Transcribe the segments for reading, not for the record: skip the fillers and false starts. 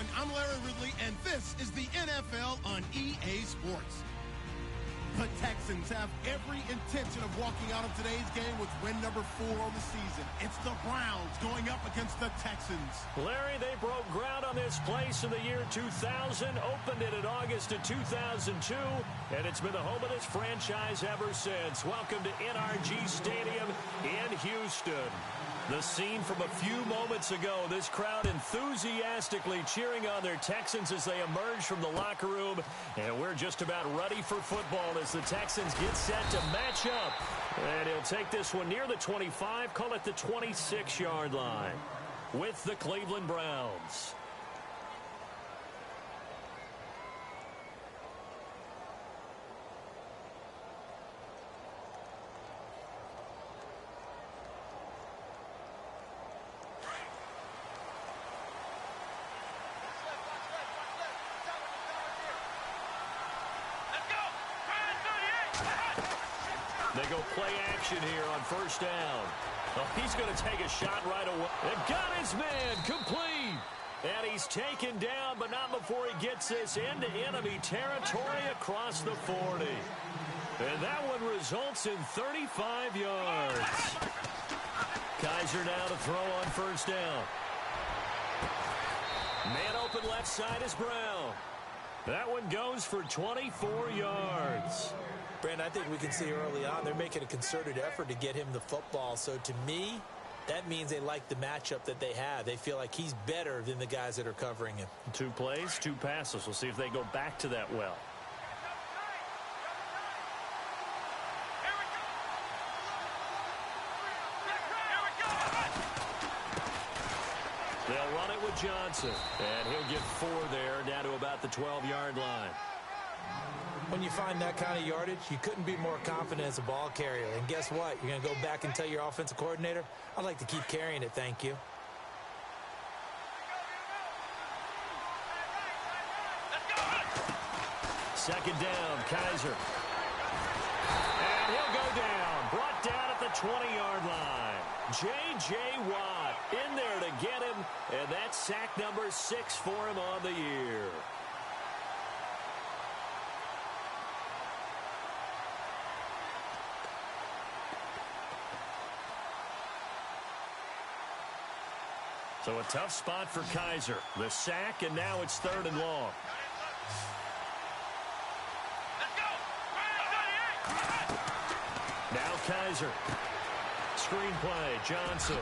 everyone. I'm Larry Ridley, and this is the NFL on EA Sports. The Texans have every intention of walking out of today's game with win number 4 on the season. It's the Browns going up against the Texans. Larry, they broke ground on this place in the year 2000, opened it in August of 2002, and it's been the home of this franchise ever since. Welcome to NRG Stadium in Houston. The scene from a few moments ago, this crowd enthusiastically cheering on their Texans as they emerge from the locker room. And we're just about ready for football as the Texans get set to match up. And he'll take this one near the 25, call it the 26-yard line, with the Cleveland Browns. They go play action here on first down. Oh, he's going to take a shot right away. And got his man complete. And he's taken down, but not before he gets this into enemy territory across the 40. And that one results in 35 yards. Kaiser now to throw on first down. Man open left side is Brown. That one goes for 24 yards. Brandon, I think we can see early on they're making a concerted effort to get him the football. So to me, that means they like the matchup that they have. They feel like he's better than the guys that are covering him. 2 plays, 2 passes. We'll see if they go back to that well. They'll run it with Johnson. And he'll get 4 there, down to about the 12-yard line. When you find that kind of yardage, you couldn't be more confident as a ball carrier. And guess what? You're going to go back and tell your offensive coordinator, I'd like to keep carrying it, thank you. Second down, Kaiser. And he'll go down. Brought down at the 20-yard line. J.J. Watt in there to get him. And that's sack number 6 for him on the year. So a tough spot for Kaiser. The sack, and now it's 3rd and long. Now Kaiser. Screen play, Johnson.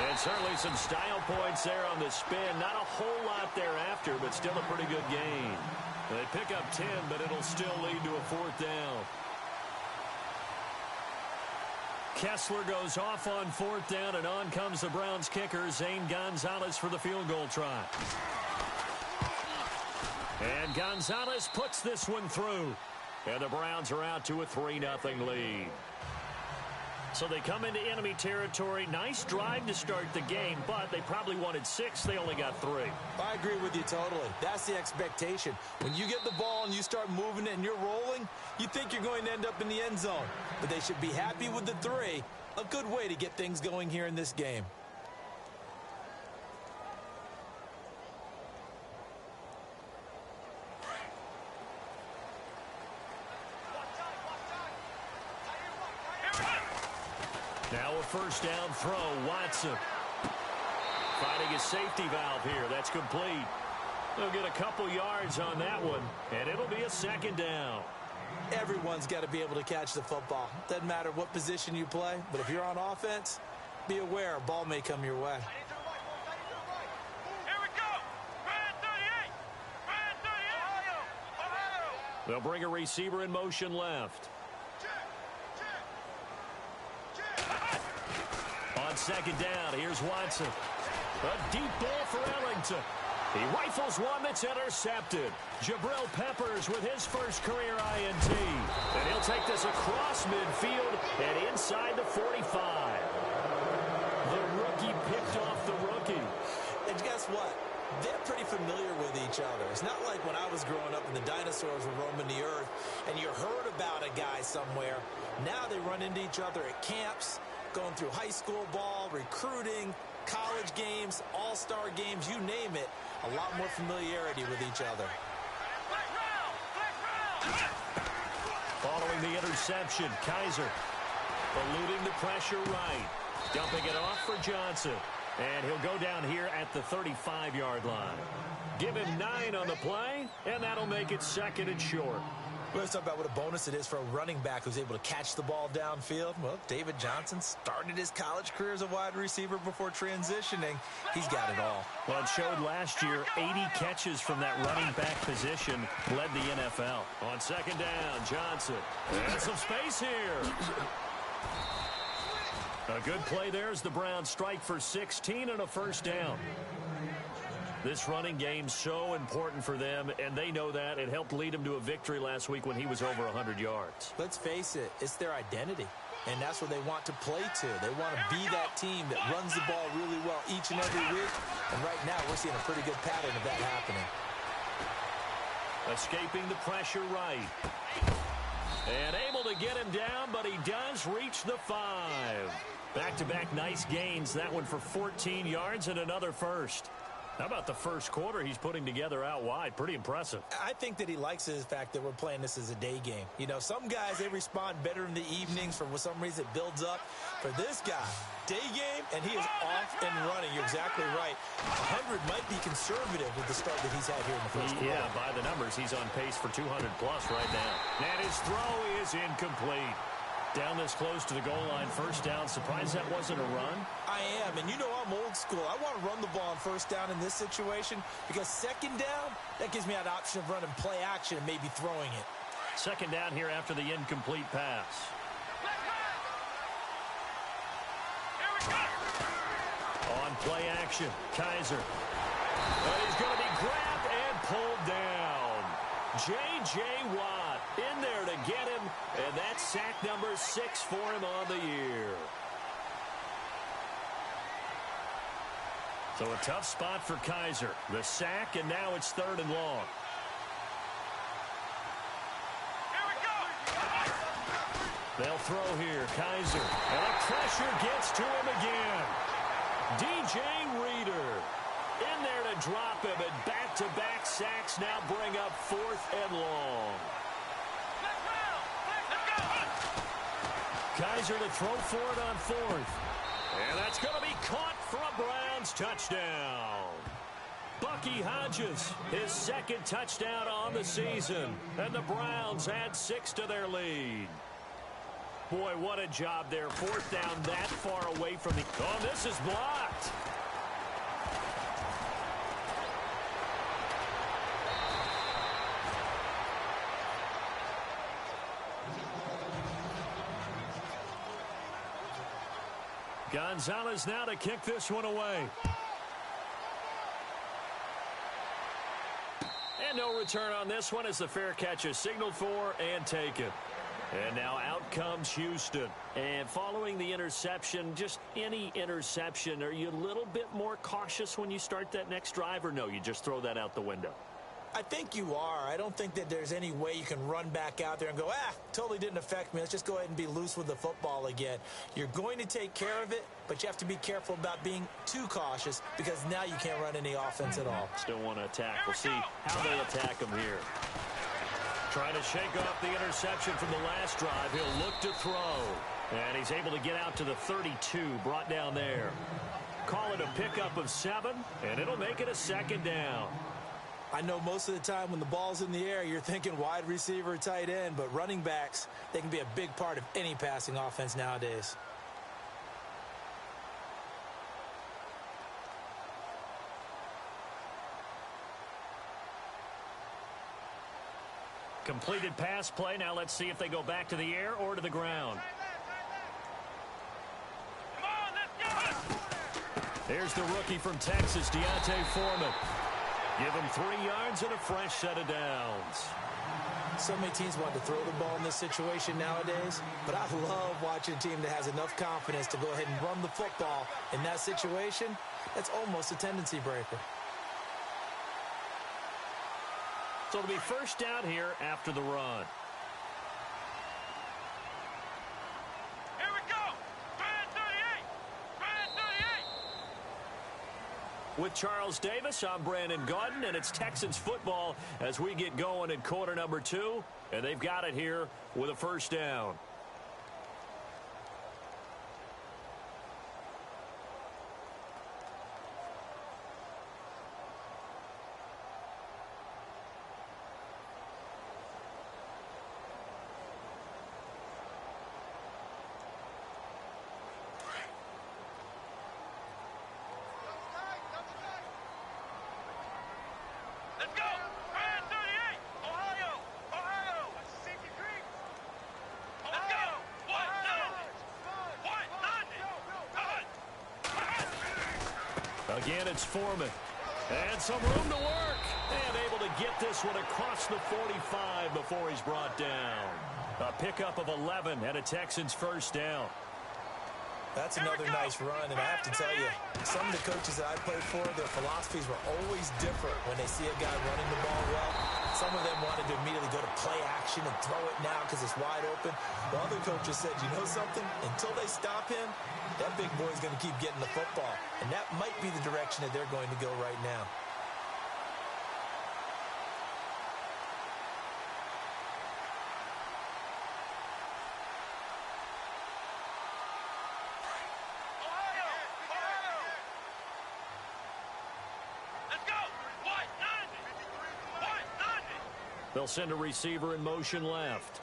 And certainly some style points there on the spin. Not a whole lot thereafter, but still a pretty good gain. They pick up 10, but it'll still lead to a 4th down. Kessler goes off on 4th down, and on comes the Browns kicker, Zane Gonzalez, for the field goal try. And Gonzalez puts this one through. And the Browns are out to a 3-0 lead. So they come into enemy territory. Nice drive to start the game, but they probably wanted 6. They only got 3. I agree with you totally. That's the expectation. When you get the ball and you start moving it and you're rolling, you think you're going to end up in the end zone. But they should be happy with the 3. A good way to get things going here in this game. Now a first down throw, Watson. Finding a safety valve here. That's complete. They'll get a couple yards on that one, and it'll be a 2nd down. Everyone's got to be able to catch the football. Doesn't matter what position you play, but if you're on offense, be aware a ball may come your way. Here we go. Brand 38. Brand 38. Ohio. They'll bring a receiver in motion left. On 2nd down, here's Watson. A deep ball for Ellington. He rifles one that's intercepted. Jabril Peppers with his first career INT. And he'll take this across midfield and inside the 45. The rookie picked off the rookie. And guess what? They're pretty familiar with each other. It's not like when I was growing up and the dinosaurs were roaming the earth and you heard about a guy somewhere. Now they run into each other at camps, going through high school ball, recruiting. college games, all-star games, you name it, a lot more familiarity with each other. Following the interception, Kaiser eluding the pressure right. Dumping it off for Johnson. And he'll go down here at the 35-yard line. Give him 9 on the play, and that'll make it 2nd and short. Let's talk about what a bonus it is for a running back who's able to catch the ball downfield. Well, David Johnson started his college career as a wide receiver before transitioning. He's got it all. Well, it showed last year 80 catches from that running back position led the NFL. On 2nd down, Johnson. And some space here. A good play there as the Browns strike for 16 and a 1st down. This running game's so important for them, and they know that. It helped lead them to a victory last week when he was over 100 yards. Let's face it, it's their identity, and that's what they want to play to. They want to be that team that runs the ball really well each and every week, and right now we're seeing a pretty good pattern of that happening. Escaping the pressure right. And able to get him down, but he does reach the 5. Back-to-back nice gains. That one for 14 yards and another first. How about the first quarter he's putting together out wide? Pretty impressive. I think that he likes the fact that we're playing this as a day game. You know, some guys, they respond better in the evenings. For some reason, it builds up. For this guy, day game, and he is off and running. You're exactly right. 100 might be conservative with the start that he's had here in the first quarter. Yeah, by the numbers, he's on pace for 200-plus right now. And his throw is incomplete. Down this close to the goal line, 1st down. Surprised that wasn't a run? I am, and you know I'm old school. I want to run the ball on 1st down in this situation because 2nd down, that gives me an option of running play action and maybe throwing it. 2nd down here after the incomplete pass. On play action, Kaiser. But he's going to be grabbed and pulled down. J.J. Watt in there to get him, and that's sack number 6 for him on the year. So a tough spot for Kaiser. The sack, and now it's 3rd and long. They'll throw here. Kaiser. And the pressure gets to him again. DJ Reader in there to drop him, and back-to-back sacks now bring up 4th and long. Kaiser to throw for it on 4th. And that's going to be caught for a Browns touchdown. Bucky Hodges, his 2nd touchdown on the season. And the Browns add 6 to their lead. Boy, what a job there. 4th down that far away from the... Oh, this is blocked. Gonzalez now to kick this one away. And no return on this one as the fair catch is signaled for and taken. And now out comes Houston. And following the interception, just any interception, are you a little bit more cautious when you start that next drive, or no, you just throw that out the window? I think you are. I don't think that there's any way you can run back out there and go, totally didn't affect me. Let's just go ahead and be loose with the football again. You're going to take care of it, but you have to be careful about being too cautious because now you can't run any offense at all. Still want to attack. We'll see how they attack him here. Trying to shake off the interception from the last drive. He'll look to throw. And he's able to get out to the 32, brought down there. Call it a pickup of 7, and it'll make it a 2nd down. I know most of the time when the ball's in the air, you're thinking wide receiver, tight end, but running backs, they can be a big part of any passing offense nowadays. Completed pass play. Now let's see if they go back to the air or to the ground. Here's the rookie from Texas, D'Onta Foreman. Give him 3 yards and a fresh set of downs. So many teams want to throw the ball in this situation nowadays, but I love watching a team that has enough confidence to go ahead and run the football in that situation. That's almost a tendency breaker. So it'll be 1st down here after the run. Here we go. 38. With Charles Davis, I'm Brandon Gaudin, and it's Texans football as we get going in quarter number 2, and they've got it here with a first down. Again, it's Foreman. And some room to work. And able to get this one across the 45 before he's brought down. A pickup of 11 and a Texans first down. That's another nice run, and I have to tell you, some of the coaches that I played for, their philosophies were always different when they see a guy running the ball well. Some of them wanted to immediately go to play action and throw it now because it's wide open. While other coaches said, you know something? Until they stop him, that big boy's going to keep getting the football. And that might be the direction that they're going to go right now. They'll send a receiver in motion left.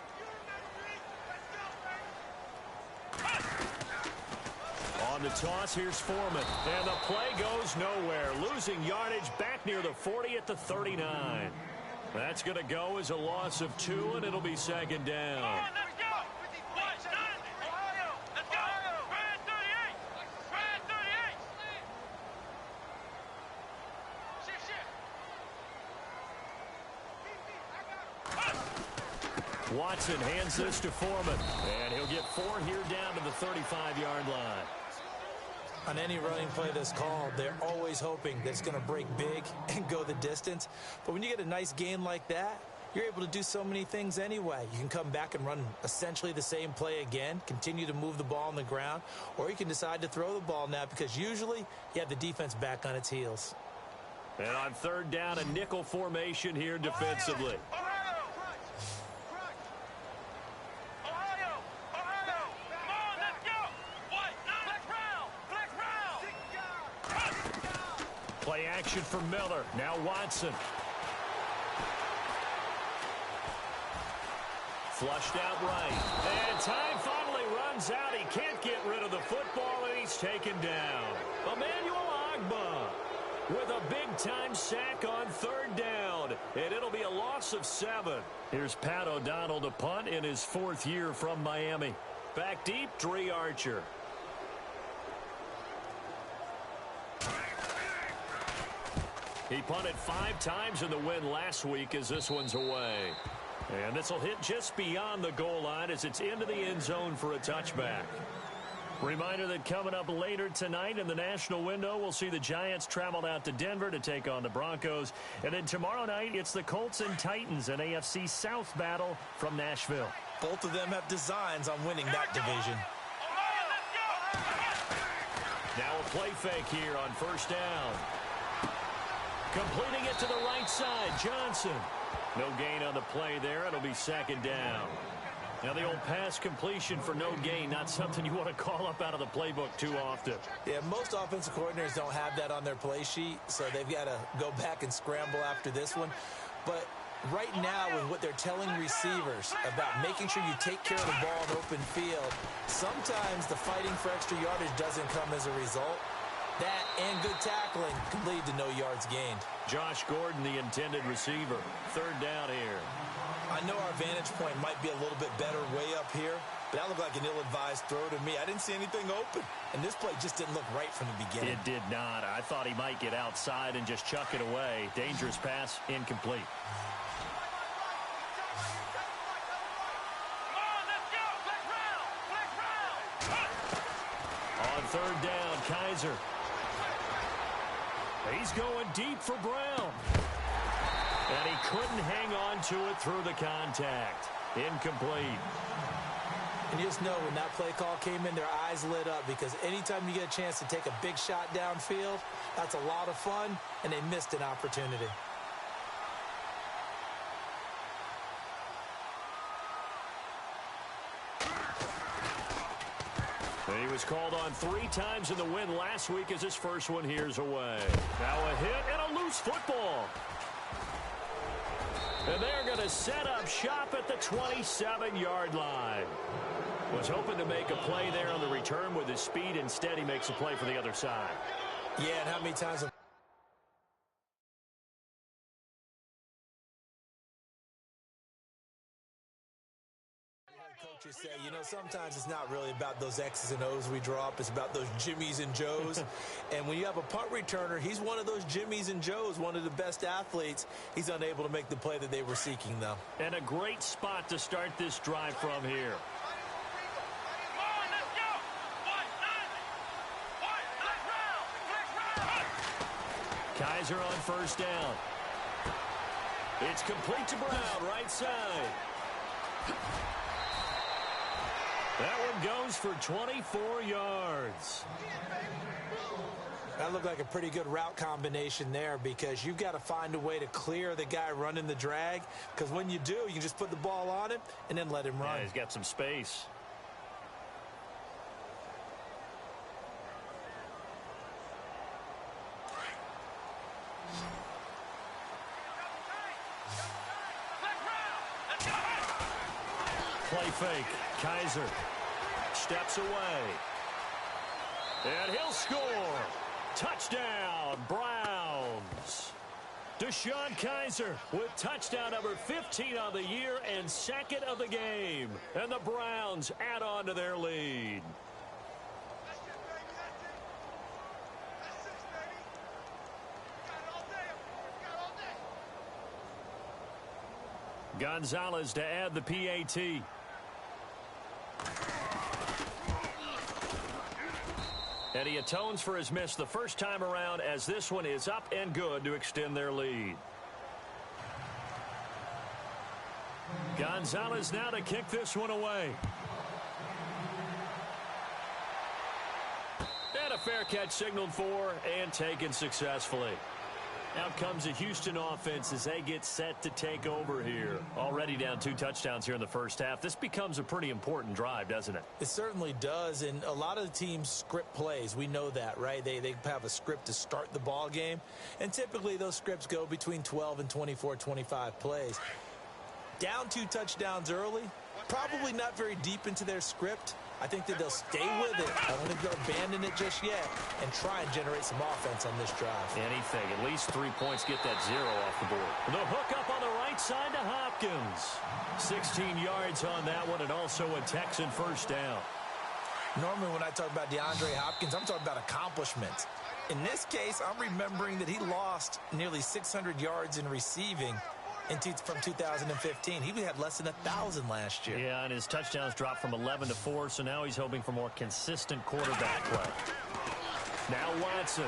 On the toss, here's Foreman. And the play goes nowhere. Losing yardage back near the 40 at the 39. That's going to go as a loss of 2, and it'll be second down. Watson hands this to Foreman, and he'll get 4 here down to the 35-yard line. On any running play that's called, they're always hoping that it's going to break big and go the distance. But when you get a nice gain like that, you're able to do so many things anyway. You can come back and run essentially the same play again, continue to move the ball on the ground, or you can decide to throw the ball now because usually you have the defense back on its heels. And on third down, a nickel formation here defensively. Play action for Miller. Now Watson. Flushed out right. And time finally runs out. He can't get rid of the football, and he's taken down. Emmanuel Ogbah with a big-time sack on third down. And it'll be a loss of 7. Here's Pat O'Donnell to punt in his 4th year from Miami. Back deep, Dre Archer. He punted 5 times in the win last week as this one's away. And this will hit just beyond the goal line as it's into the end zone for a touchback. Reminder that coming up later tonight in the national window, we'll see the Giants travel out to Denver to take on the Broncos. And then tomorrow night, it's the Colts and Titans, an AFC South battle from Nashville. Both of them have designs on winning that division. Now a play fake here on first down. Completing it to the right side, Johnson. No gain on the play there. It'll be second down. Now the old pass completion for no gain, not something you want to call up out of the playbook too often. Yeah, most offensive coordinators don't have that on their play sheet, so they've got to go back and scramble after this one. But right now, with what they're telling receivers about making sure you take care of the ball in open field, sometimes the fighting for extra yardage doesn't come as a result. That and good tackling can lead to no yards gained. Josh Gordon, the intended receiver. Third down here. I know our vantage point might be a little bit better way up here, but that looked like an ill-advised throw to me. I didn't see anything open, and this play just didn't look right from the beginning. It did not. I thought he might get outside and just chuck it away. Dangerous pass, incomplete. On third down, Kaiser. He's going deep for Brown. And he couldn't hang on to it through the contact. Incomplete. And you just know when that play call came in, their eyes lit up because anytime you get a chance to take a big shot downfield, that's a lot of fun, and they missed an opportunity. He was called on 3 times in the win last week as his first one here's away. Now a hit and a loose football. And they're going to set up shop at the 27-yard line. Was hoping to make a play there on the return with his speed. Instead, he makes a play for the other side. Yeah, and how many times have coaches say, you know, sometimes it's not really about those X's and O's we draw up. It's about those Jimmies and Joes. And when you have a punt returner, he's one of those Jimmies and Joes, one of the best athletes. He's unable to make the play that they were seeking, though. And a great spot to start this drive from here. Kaiser on first down. It's complete to Brown, right side. That one goes for 24 yards. That looked like a pretty good route combination there because you've got to find a way to clear the guy running the drag, because when you do, you can just put the ball on him and then let him run. Yeah, he's got some space. Play fake. Kaiser steps away. And he'll score. Touchdown, Browns. DeShone Kaiser with touchdown number 15 on the year and second of the game. And the Browns add on to their lead. Gonzalez to add the PAT. And he atones for his miss the first time around as this one is up and good to extend their lead. Gonzalez now to kick this one away. And a fair catch signaled for and taken successfully. Out comes the Houston offense as they get set to take over here. Already down 2 touchdowns here in the first half. This becomes a pretty important drive, doesn't it? It certainly does, and a lot of the teams script plays. We know that, right? They have a script to start the ball game, and typically those scripts go between 12 and 24, 25 plays. Down 2 touchdowns early, probably not very deep into their script. I think that they'll stay with it. I don't think they'll abandon it just yet and try and generate some offense on this drive. Anything. At least 3 points, get that 0 off the board. The hook up on the right side to Hopkins. 16 yards on that one and also a Texan first down. Normally when I talk about DeAndre Hopkins, I'm talking about accomplishments. In this case, I'm remembering that he lost nearly 600 yards in receiving from 2015. He had less than 1,000 last year. Yeah, and his touchdowns dropped from 11 to 4, so now he's hoping for more consistent quarterback play. Now Watson.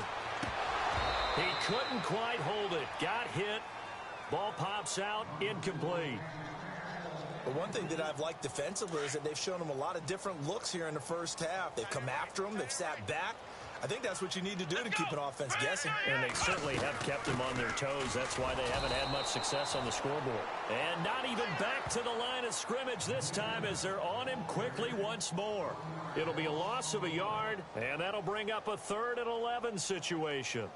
He couldn't quite hold it. Got hit. Ball pops out. Incomplete. But one thing that I've liked defensively is that they've shown him a lot of different looks here in the first half. They've come after him. They've sat back. I think that's what you need to do to keep an offense guessing. And they certainly have kept them on their toes. That's why they haven't had much success on the scoreboard. And not even back to the line of scrimmage this time as they're on him quickly once more. It'll be a loss of a yard, and that'll bring up a 3rd and 11 situation.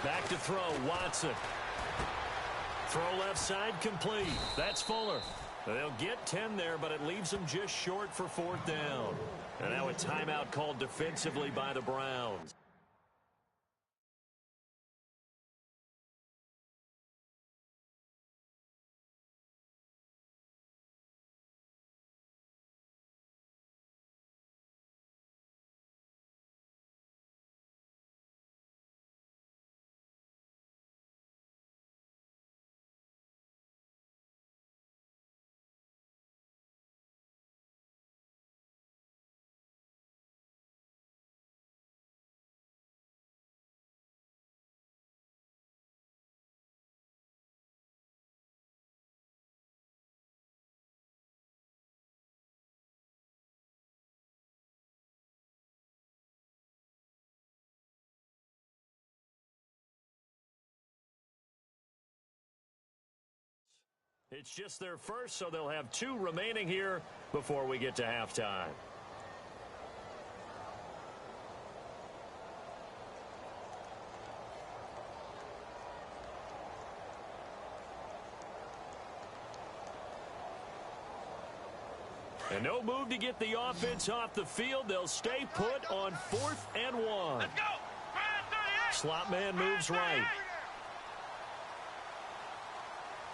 Back to throw, Watson. Throw left side complete. That's Fuller. They'll get 10 there, but it leaves them just short for 4th down. And now a timeout called defensively by the Browns. It's just their first, so they'll have 2 remaining here before we get to halftime. And no move to get the offense off the field. They'll stay put on 4th and 1. Let's go. Slot man moves right.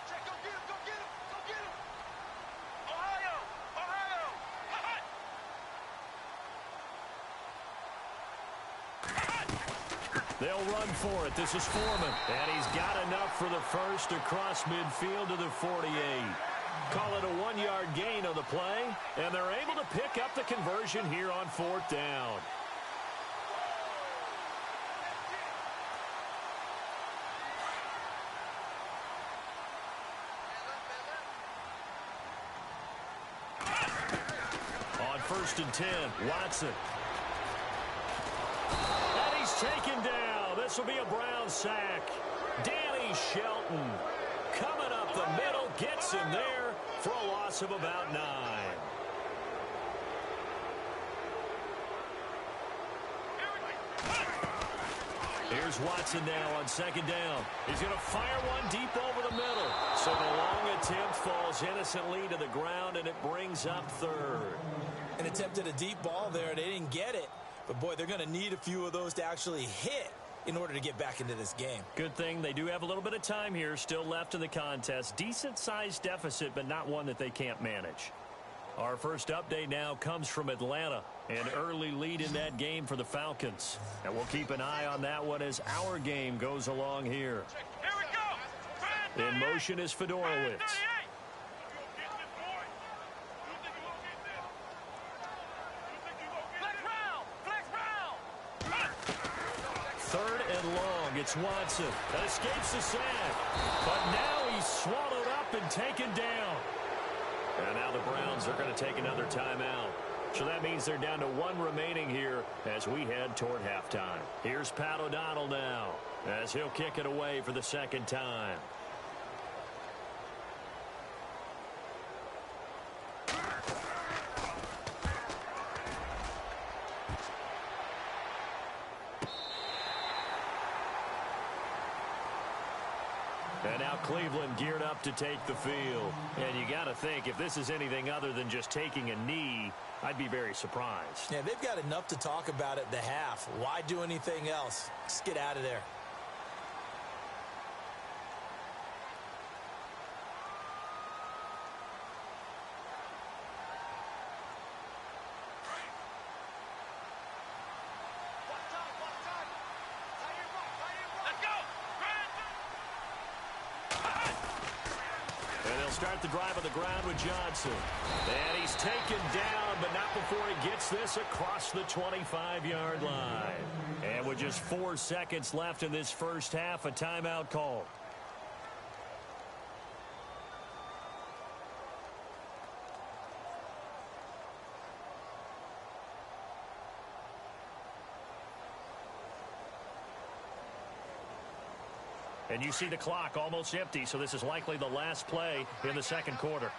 Check, go get him, go get him, go get him. Ohio, Ohio. They'll run for it. This is Foreman. And he's got enough for the first across midfield to the 48. Call it a 1-yard gain on the play, and they're able to pick up the conversion here on 4th down. On 1st and 10, Watson. And he's taken down. This will be a Brown sack. Danny Shelton coming up the middle, gets him there for a loss of about 9. Here's Watson now on 2nd down. He's going to fire one deep over the middle. So the long attempt falls innocently to the ground, and it brings up 3rd. An attempt at a deep ball there. They didn't get it. But, boy, they're going to need a few of those to actually hit in order to get back into this game. Good thing they do have a little bit of time here still left in the contest. Decent-sized deficit, but not one that they can't manage. Our first update now comes from Atlanta. An early lead in that game for the Falcons. And we'll keep an eye on that one as our game goes along here. Here we go. In motion is Fedorowicz. Third and long, it's Watson. That escapes the sack. But now he's swallowed up and taken down. And now the Browns are going to take another timeout. So that means they're down to 1 remaining here as we head toward halftime. Here's Pat O'Donnell now as he'll kick it away for the 2nd time. And now Cleveland geared up to take the field. And you got to think, if this is anything other than just taking a knee, I'd be very surprised. Yeah, they've got enough to talk about at the half. Why do anything else? Just get out of there. Start the drive on the ground with Johnson. And he's taken down, but not before he gets this across the 25-yard line. And with just 4 seconds left in this first half, a timeout call. And you see the clock almost empty, so this is likely the last play in the 2nd quarter.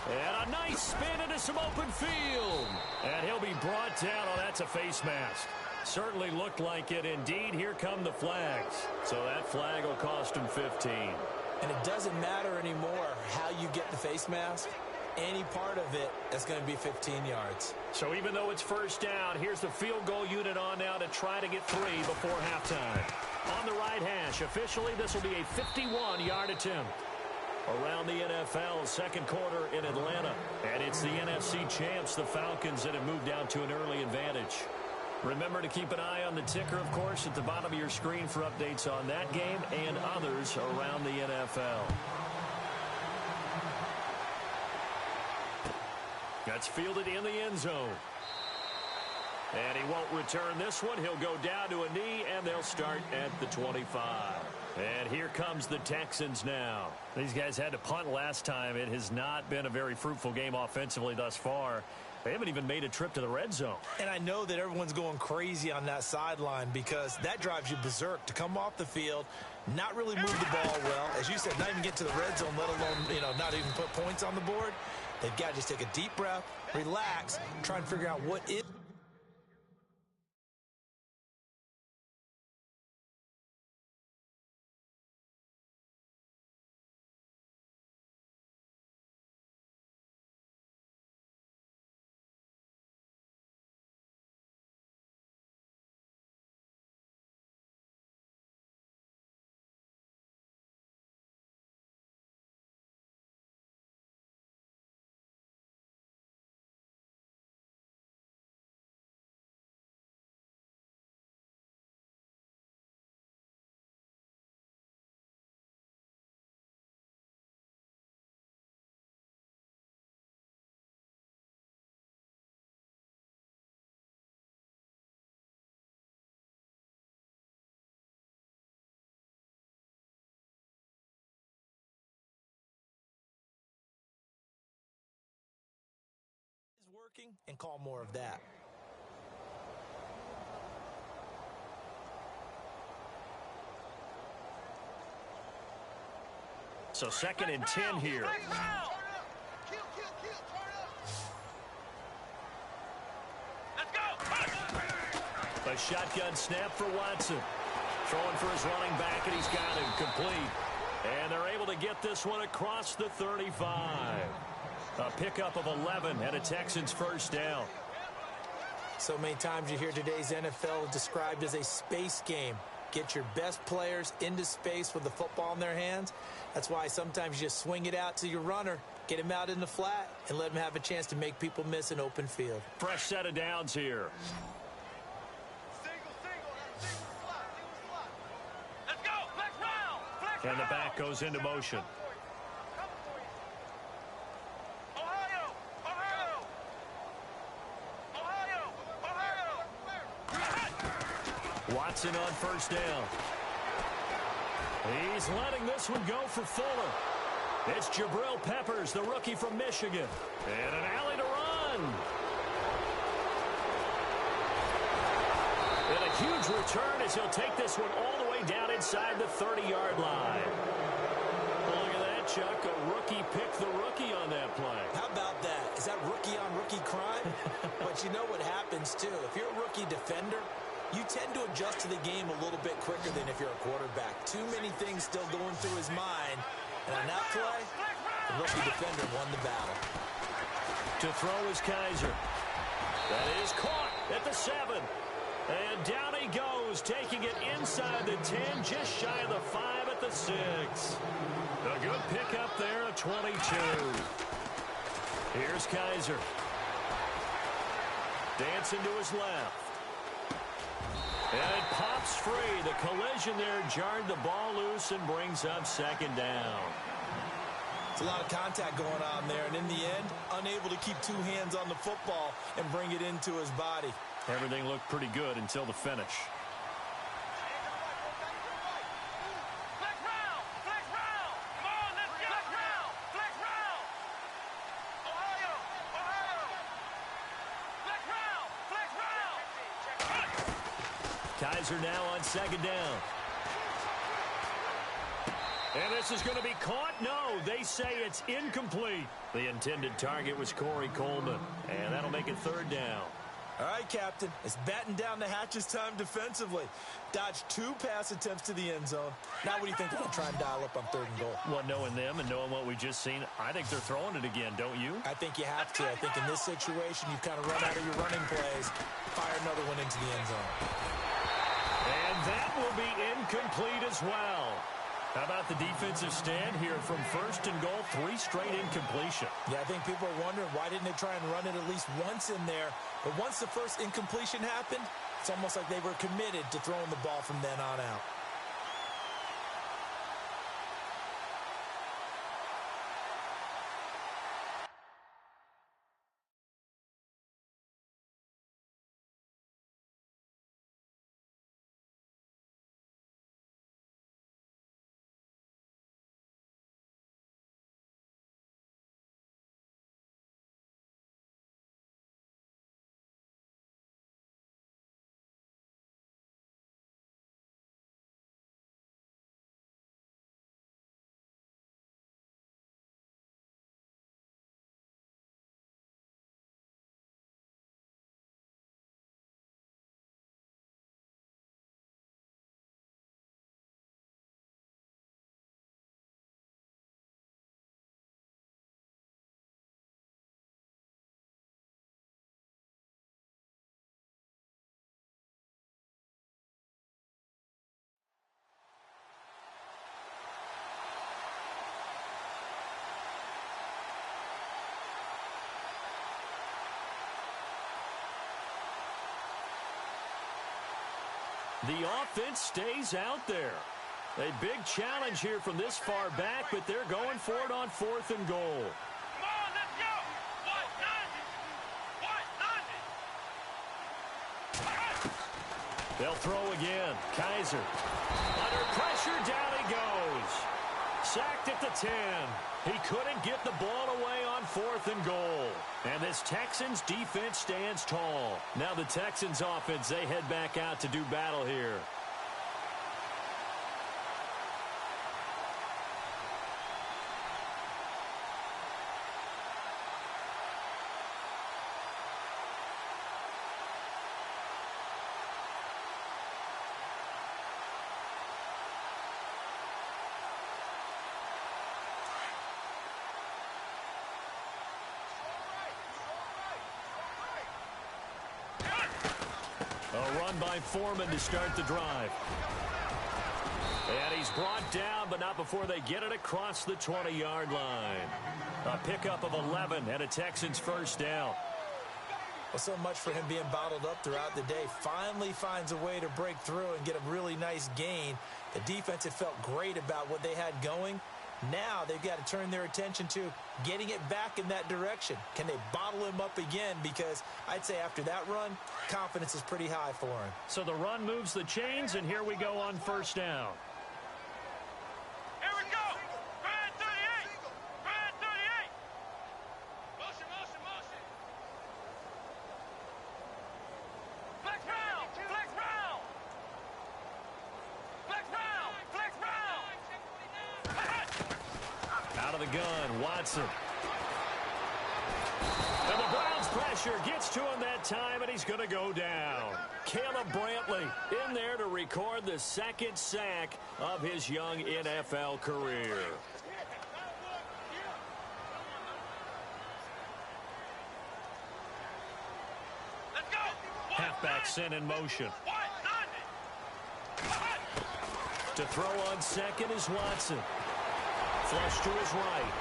And a nice spin into some open field. And he'll be brought down. Oh, that's a face mask. Certainly looked like it. Indeed, here come the flags. So that flag will cost him 15. And it doesn't matter anymore how you get the face mask. Any part of it, that's going to be 15 yards. So even though it's 1st down, here's the field goal unit on now to try to get 3 before halftime. On the right hash, officially, this will be a 51-yard attempt. Around the NFL, 2nd quarter in Atlanta. And it's the NFC champs, the Falcons, that have moved down to an early advantage. Remember to keep an eye on the ticker, of course, at the bottom of your screen for updates on that game and others around the NFL. That's fielded in the end zone. And he won't return this one. He'll go down to a knee, and they'll start at the 25. And here comes the Texans now. These guys had to punt last time. It has not been a very fruitful game offensively thus far. They haven't even made a trip to the red zone. And I know that everyone's going crazy on that sideline because that drives you berserk to come off the field, not really move the ball well. As you said, not even get to the red zone, let alone, not even put points on the board. They've got to just take a deep breath, relax, try and figure out what is working and call more of that. So 2nd and 10 here. Kill, turn up. Let's go. A shotgun snap for Watson. Throwing for his running back, and he's got him complete. And they're able to get this one across the 35. A pickup of 11 and a Texans first down. So many times you hear today's NFL described as a space game. Get your best players into space with the football in their hands. That's why sometimes you just swing it out to your runner, get him out in the flat, and let him have a chance to make people miss an open field. Fresh set of downs here. Single slot. Let's go. Flex round. And the back goes into motion. Watson on first down. He's letting this one go for Fuller. It's Jabril Peppers, the rookie from Michigan. And an alley to run. And a huge return as he'll take this one all the way down inside the 30-yard line. Look at that, Chuck. A rookie picked the rookie on that play. How about that? Is that rookie-on-rookie crime? But you know what happens, too. If you're a rookie defender, you tend to adjust to the game a little bit quicker than if you're a quarterback. Too many things still going through his mind. And on that play, the rookie defender won the battle. To throw is Kaiser. That is caught at the 7. And down he goes, taking it inside the 10, just shy of the 5 at the 6. A good pickup there of 22. Here's Kaiser. Dancing to his left. And it pops free. The collision there jarred the ball loose and brings up 2nd down. It's a lot of contact going on there, and in the end, unable to keep 2 hands on the football and bring it into his body. Everything looked pretty good until the finish. Kaiser now on 2nd down. And this is going to be caught. No, they say it's incomplete. The intended target was Corey Coleman. And that'll make it 3rd down. All right, Captain. It's batten down the hatches time defensively. Dodged 2 pass attempts to the end zone. Now what do you think they're going to try and dial up on 3rd and goal? Well, knowing them and knowing what we just seen, I think they're throwing it again, don't you? I think you have to. I think in this situation, you've kind of run out of your running plays. Fire another one into the end zone. And that will be incomplete as well. How about the defensive stand here from 1st and goal, 3 straight incompletion? Yeah, I think people are wondering why didn't they try and run it at least once in there. But once the first incompletion happened, it's almost like they were committed to throwing the ball from then on out. The offense stays out there. A big challenge here from this far back, but they're going for it on 4th and goal. Come on, let's go. What? They'll throw again. Kaiser. Under pressure, down he goes. Sacked at the 10. He couldn't get the ball away on 4th and goal. And this Texans defense stands tall. Now the Texans offense, they head back out to do battle here. A run by Foreman to start the drive. And he's brought down, but not before they get it across the 20-yard line. A pickup of 11 and a Texans first down. Well, so much for him being bottled up throughout the day. Finally finds a way to break through and get a really nice gain. The defense had felt great about what they had going. Now they've got to turn their attention to getting it back in that direction. Can they bottle him up again? Because I'd say after that run, confidence is pretty high for him. So the run moves the chains, and here we go on first down. Here we go. Brad 38. Brad 38. Motion. Flex round. Flex round. Flex round. Flex round. Out of the gun, Watson. And the Browns pressure gets to him that time, and he's going to go down. Caleb Brantley in there to record the second sack of his young NFL career. Let's go. Halfback sent in motion. To throw on second is Watson. Flush to his right.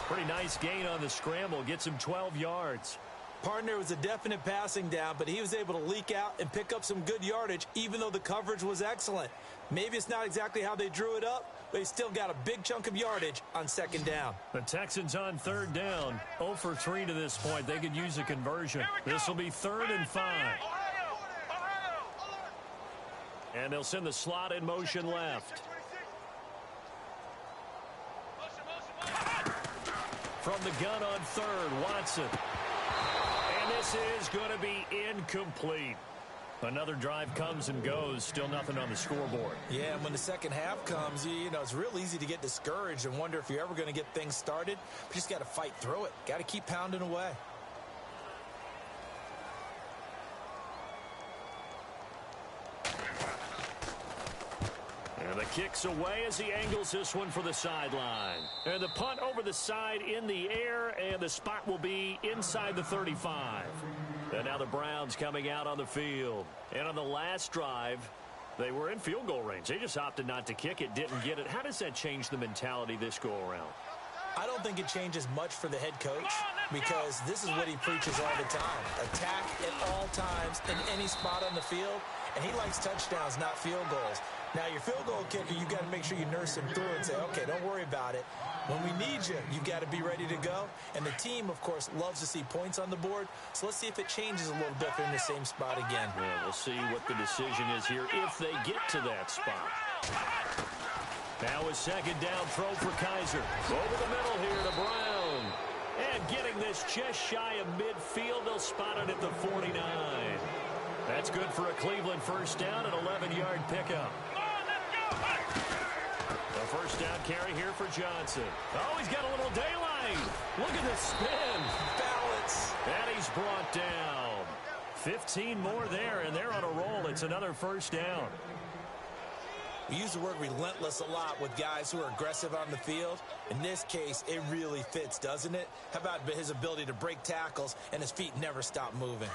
Pretty nice gain on the scramble. Gets him 12 yards. Partner was a definite passing down, but he was able to leak out and pick up some good yardage, even though the coverage was excellent. Maybe it's not exactly how they drew it up, but he still got a big chunk of yardage on second down. The Texans on third down. 0 for 3 to this point. They could use a conversion. This will be 3rd and 5. And they'll send the slot in motion left. From the gun on 3rd, Watson. And this is going to be incomplete. Another drive comes and goes. Still nothing on the scoreboard. Yeah, and when the second half comes, you know, it's real easy to get discouraged and wonder if you're ever going to get things started. But you just got to fight through it. Got to keep pounding away. And the kick's away as he angles this one for the sideline. And the punt over the side in the air, and the spot will be inside the 35. And now the Browns coming out on the field. And on the last drive, they were in field goal range. They just opted not to kick it, didn't get it. How does that change the mentality this go-around? I don't think it changes much for the head coach because this is what he preaches all the time. Attack at all times in any spot on the field, and he likes touchdowns, not field goals. Now, your field goal kicker, you've got to make sure you nurse him through and say, okay, don't worry about it. When we need you, you've got to be ready to go. And the team, of course, loves to see points on the board. So let's see if it changes a little bit in the same spot again. Yeah, we'll see what the decision is here if they get to that spot. Now a second down throw for Kaiser. Over the middle here to Brown. And getting this just shy of midfield, they'll spot it at the 49. That's good for a Cleveland first down, an 11-yard pickup. The first down carry here for Johnson. Oh, he's got a little daylight. Look at the spin. Balance. And he's brought down. 15 more there, and they're on a roll. It's another first down. We use the word relentless a lot with guys who are aggressive on the field. In this case, it really fits, doesn't it? How about his ability to break tackles and his feet never stop moving?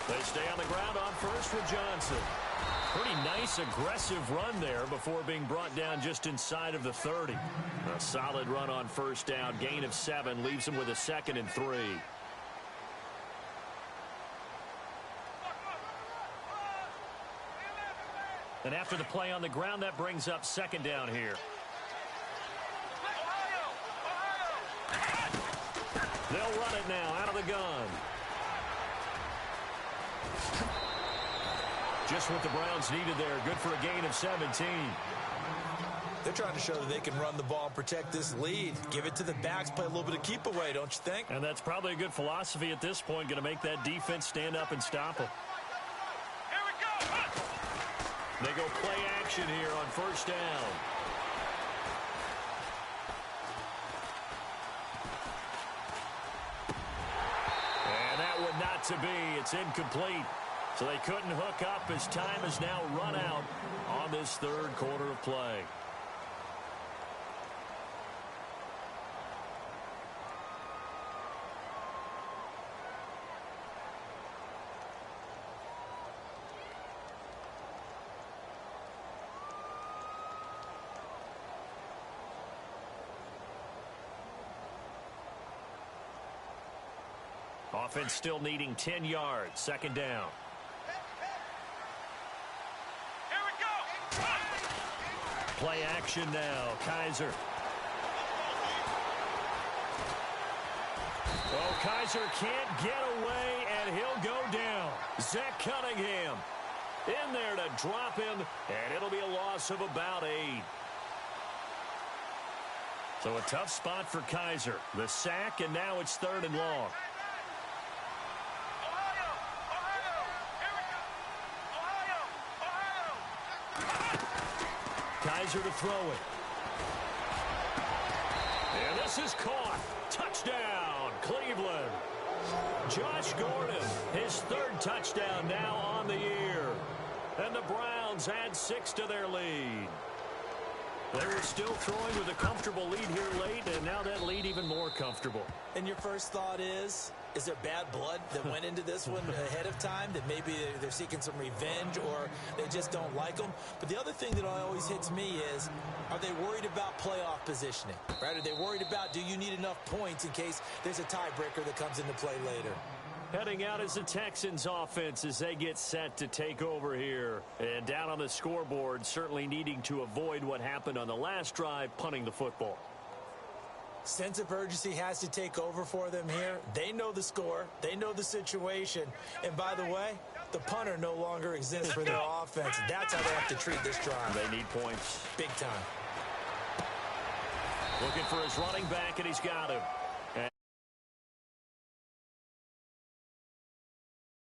They stay on the ground on first with Johnson. Pretty nice, aggressive run there before being brought down just inside of the 30. A solid run on first down. Gain of 7 leaves him with a 2nd and 3. And after the play on the ground, that brings up 2nd down here. They'll run it now out of the gun. Just what the Browns needed there. Good for a gain of 17. They're trying to show that they can run the ball and protect this lead. Give it to the backs, play a little bit of keep away, don't you think? And that's probably a good philosophy at this point. Going to make that defense stand up and stop them. Here we go. They go play action here on first down. And that would not to be. It's incomplete. So they couldn't hook up as time has now run out on this third quarter of play. Offense still needing 10 yards. 2nd down. Here we go. Play action now. Kaiser. Oh, Kaiser can't get away, and he'll go down. Zach Cunningham in there to drop him, and it'll be a loss of about 8. So a tough spot for Kaiser. The sack, and now it's 3rd and long. Kaiser to throw it. And this is caught. Touchdown, Cleveland. Josh Gordon, his 3rd touchdown now on the year. And the Browns add 6 to their lead. They were still throwing with a comfortable lead here late, and now that lead even more comfortable. And your first thought is there bad blood that went into this one ahead of time, that maybe they're seeking some revenge or they just don't like them? But the other thing that always hits me is, are they worried about playoff positioning? Right? Are they worried about, do you need enough points in case there's a tiebreaker that comes into play later? Heading out is the Texans offense as they get set to take over here. And down on the scoreboard, certainly needing to avoid what happened on the last drive, punting the football. Sense of urgency has to take over for them here. They know the score. They know the situation. And by the way, the punter no longer exists for their offense. That's how they have to treat this drive. They need points. Big time. Looking for his running back, and he's got him.